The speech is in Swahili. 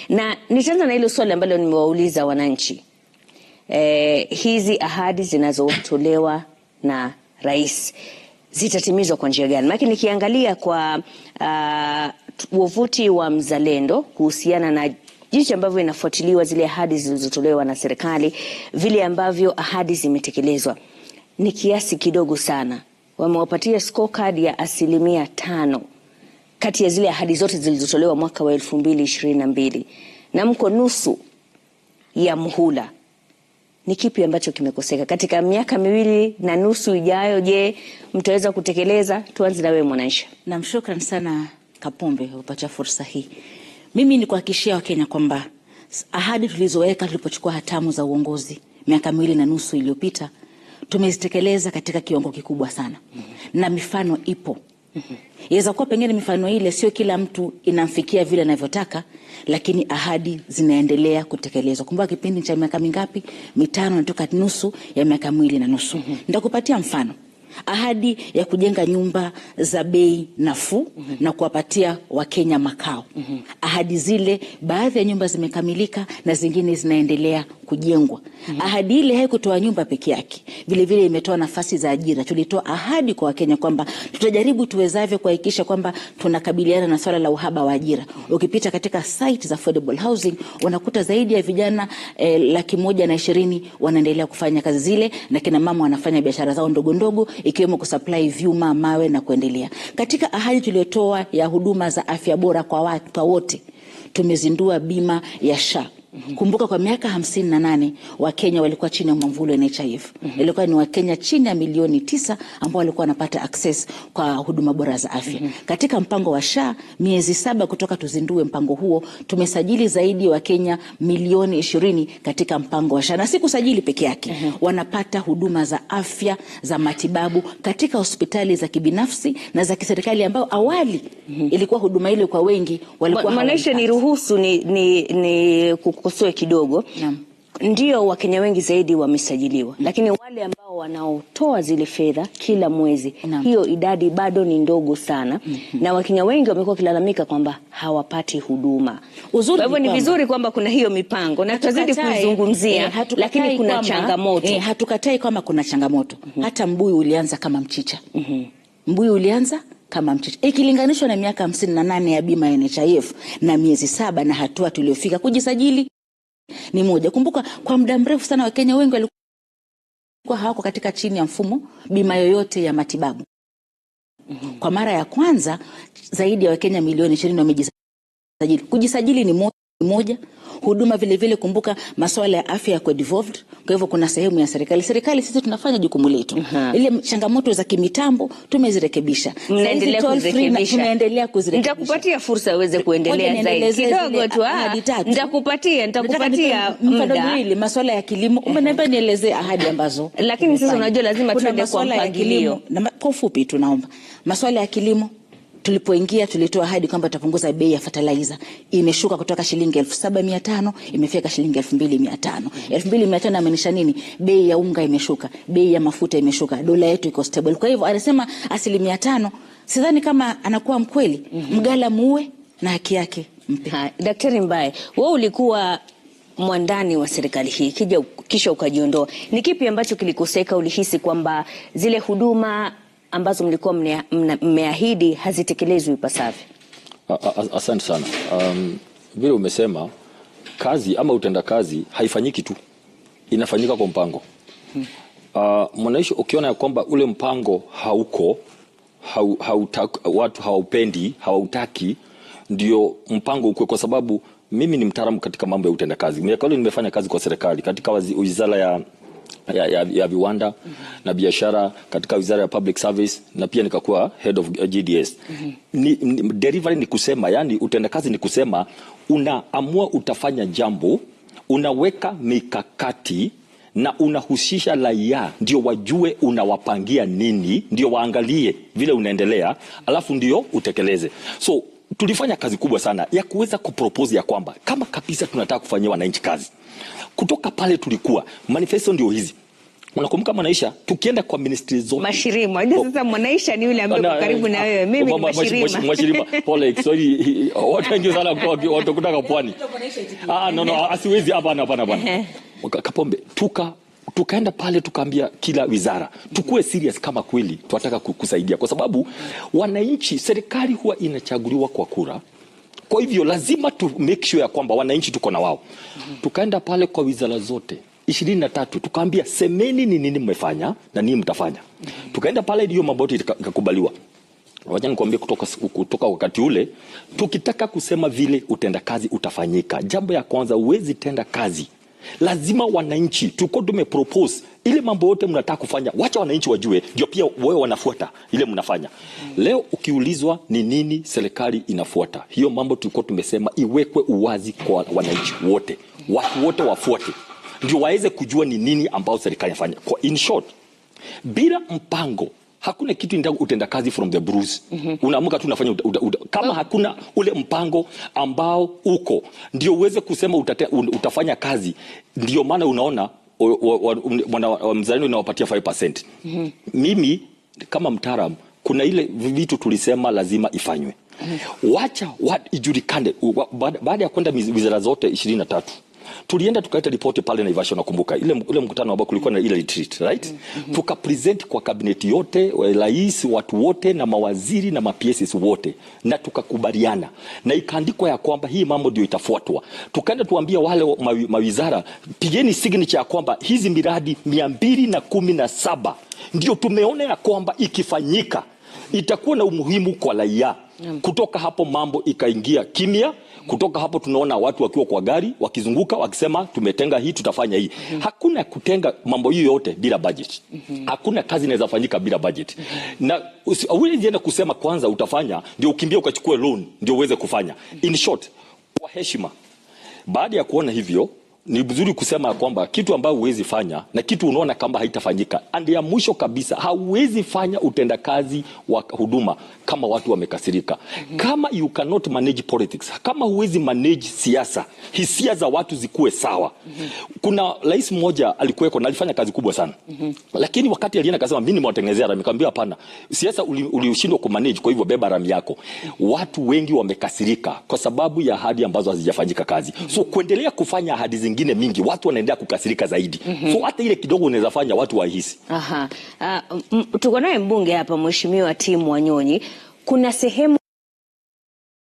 Na nitaanza na hilo swali ambalo nimewauliza wananchi. Hizi ahadi zinazotolewa na rais zitatimizwa kwa njia gani? Maana nikiangalia kwa wavuti wa Mzalendo kuhusiana na jinsi ambavyo inafuatiliwa zile ahadi zilizotolewa na serikali, vile ambavyo ahadi zimetekelezwa ni kiasi kidogo sana. Wamewapatia scorecard ya 5% kati ya zile ahadi zote zilizotolewa mwaka wa 2022, na mko nusu ya muhula. Ni kipi ambacho kimekoseka katika miaka 2.5 ijayo? Je, mtaweza kutekeleza? Tuanze na wewe Mwanaisha. Na shukrani sana Kapombe kupata fursa hii. Mimi ni kuhakikishia Wakenya kwamba ahadi tulizoweka tulipochukua hatamu za uongozi miaka 2.5 iliyopita tumezitekeleza katika kiwango kikubwa sana. Na mifano ipo. Yaweza kuwa pengine mifano ile sio kila mtu inamfikia vile anavyotaka, lakini ahadi zinaendelea kutekelezwa. Kumbuka kipindi cha miaka mingapi? 5 natoka nusu ya miaka 2.5. Nitakupatia mfano. Ahadi ya kujenga nyumba za bei nafuu na kuwapatia Wakenya makao. Ahadi zile, baadhi ya nyumba zimekamilika na zingine zinaendelea kujengwa. Ahadi ile haikutoa nyumba peke yake, vile vile imetoa nafasi za ajira. Tulitoa ahadi kwa Wakenya kwamba tutajaribu tuwezavyo kuhakikisha kwamba tunakabiliana na swala la uhaba wa ajira. Ukipita katika site za affordable housing unakuta zaidi ya vijana 120,000 wanaendelea kufanya kazi zile, na kina mama wanafanya biashara zao ndogo ndogo, ikiwemo kusupply vyuma, mawe na kuendelea. Katika ahadi tuliotoa ya huduma za afya bora kwa wote, tumezindua bima ya SHA. Kumbuka kwa miaka 58 Wakenya walikuwa chini ya mwamvuli wa NHIF. Ilikuwa ni Wakenya chini ya milioni 9 ambao walikuwa wanapata access kwa huduma bora za afya. Katika mpango wa SHA, miezi 7 kutoka tuzindue mpango huo, tumesajili zaidi ya Wakenya milioni 20 katika mpango wa SHA. Na si kusajili peke yake, wanapata huduma za afya, za matibabu katika hospitali za kibinafsi na za kiserikali, ambao awali ilikuwa huduma ile kwa wengi walikuwa Mwanaisha, niruhusu ni kukosoe kidogo. Ndio Wakenya wengi zaidi wamesajiliwa, lakini wale ambao wanaotoa zile fedha kila mwezi, hiyo idadi bado ni ndogo sana. Na Wakenya wengi wamekuwa kilalamika kwamba hawapati huduma. Kwa hivyo ni vizuri kwamba kuna hiyo mipango na tutazidi kuizungumzia, lakini kuna changamoto. Hatukatai kwamba kuna changamoto. Hata mbuyu ulianza kama mchicha. Mbuyu ulianza kama mchicha. Ikilinganishwa na miaka 58 ya bima ya NHIF na miezi 7 na hatua tuliofika kujisajili ni moja. Kumbuka kwa muda mrefu sana Wakenya wengi walikuwa hawako katika chini ya mfumo bima yoyote ya matibabu. Kwa mara ya kwanza zaidi ya Wakenya milioni 20 wamejisajili. Kujisajili ni moja. Huduma vile vile, kumbuka masuala ya afya yako devolved. Kwa hivyo kuna sehemu ya serikali. Serikali sisi tunafanya jukumu letu. Ile changamoto za kimitambo tumezirekebisha. Tunaendelea kuzirekebisha. Nitakupatia fursa uweze kuendelea zaidi kidogo tu. Nitakupatia mfano hili masuala ya kilimo. Umeniambia nielezee ahadi ambazo. Lakini sasa unajua lazima tuende kwa mpangilio. Kwa ufupi tunaomba. Masuala ya kilimo, tulipoingia tulitoa ahadi kwamba tutapunguza bei ya fertilizer. Imeshuka kutoka shilingi 7,500 imefika shilingi 2,500. 2,500 inamaanisha nini? Bei ya unga imeshuka, bei ya mafuta imeshuka, dola yetu iko stable. Kwa hivyo anasema 5%, sidhani kama anakuwa mkweli. Mgala muue na haki yake mpe. Daktari Mbae, wewe ulikuwa mwandani wa serikali hii, kisha ukajiondoa. Ni kipi ambacho kilikoseka? Ulihisi kwamba zile huduma ambazo mlikuwa mmeahidi hazitekelezwi ipasavyo? Asante sana. Vile umesema, kazi ama utenda kazi haifanyiki tu, inafanyika kwa mpango. Mwanaishi, ukiona ya kwamba ule mpango hauko, watu hawaupendi, hawautaki, ndio mpango ukue. Kwa sababu mimi ni mtaalamu katika mambo ya utenda kazi. Nimefanya kazi kwa serikali katika wizara ya viwanda na biashara, katika wizara ya public service, na pia nikakuwa head of GDS. Delivery ni kusema, yani utendakazi ni kusema unaamua utafanya jambo, unaweka mikakati na unahusisha raia ndio wajue unawapangia nini, ndio waangalie vile unaendelea, alafu ndio utekeleze. So tulifanya kazi kubwa sana ya kuweza kupropose ya kwamba kama kabisa tunataka kufanyia wananchi kazi. Kutoka pale tulikuwa manifesto ndio hizi. Unakumbuka Mwanaisha, tukienda kwa ministry zote Mashirima. Sasa Mwanaisha ni yule ambaye karibu na wewe, mimi ni Mashirima. Mashirima pole, sorry, watu wengi sana watu kutoka pwani. No, asiwezi, hapana. Kapombe, tukaenda pale tukaambia kila wizara tukue serious kama kweli tunataka kusaidia, kwa sababu wananchi, serikali huwa inachaguliwa kwa kura. Kwa hivyo lazima tu make sure ya kwamba wananchi tuko na wao. Tukaenda pale kwa wizara zote 23 tukaambia semeni ni nini mmefanya na nini mtafanya. Tukaenda pale hiyo mambo yote ikakubaliwa. Wacha nikwambie kutoka wakati ule tukitaka kusema vile utendakazi utafanyika. Jambo ya kwanza, uwezi tenda kazi, lazima wananchi tuko tumepropose ile mambo yote mnataka kufanya, wacha wananchi wajue, ndio pia wewe wanafuata ile mnafanya. Leo ukiulizwa ni nini serikali inafuata, hiyo mambo tulikuwa tumesema iwekwe uwazi kwa wananchi wote, watu wote wafuate, ndio waweze kujua ni nini ambao serikali inafanya. Kwa in short, bila mpango hakuna kitu ndio utendakazi from the bruise. Unaamka tu unafanya kama hakuna ule mpango ambao uko ndio uweze kusema utafanya kazi. Ndio maana unaona mzalendo unawapatia 5%. Mimi kama mtaalamu, kuna ile vitu tulisema lazima ifanywe. Wacha ijulikane. Baada ya kwenda wizara zote 23 tulienda tukaita ripoti pale Naivasha, nakumbuka ile mkutano ambao kulikuwa na ile retreat, right? Tukapresent kwa kabineti yote, rais, watu wote na mawaziri na ma-PSs wote, na tukakubaliana na ikaandikwa ya kwamba hii mambo ndio itafuatwa. Tukaenda tuambia wale mawizara, pigeni signature ya kwamba hizi miradi 217 ndio tumeona ya kwamba ikifanyika itakuwa na umuhimu kwa raia. Kutoka hapo mambo ikaingia kimya. Kutoka hapo tunaona watu wakiwa kwa gari wakizunguka wakisema tumetenga hii, tutafanya hii. Hakuna kutenga mambo hiyo yote bila budget. Hakuna kazi inaweza fanyika bila budget. Na uwezi enda kusema kwanza utafanya ndio ukimbia ukachukue loan ndio uweze kufanya. In short, kwa heshima, baada ya kuona hivyo, ni vizuri kusema kwamba kitu ambayo huwezi fanya na kitu unaona kama haitafanyika, and ya mwisho kabisa, hauwezi fanya utendakazi wa huduma kama watu wamekasirika. Kama you cannot manage politics, kama huwezi manage siasa, hisia za watu zikuwe sawa. Kuna rais mmoja alikuweko na alifanya kazi kubwa sana. Lakini wakati alienda akasema mimi nimewatengenezea rami, nikamwambia hapana, siasa ulishindwa kumanage, kwa hivyo beba rami yako. Watu wengi wamekasirika kwa sababu ya ahadi ambazo hazijafanyika kazi. So kuendelea kufanya ahadi zingine mingi, watu wanaendelea kukasirika zaidi. So hata ile kidogo unaweza fanya watu wahisi. Tuko naye mbunge hapa, Mheshimiwa Tim Wanyonyi. Kuna sehemu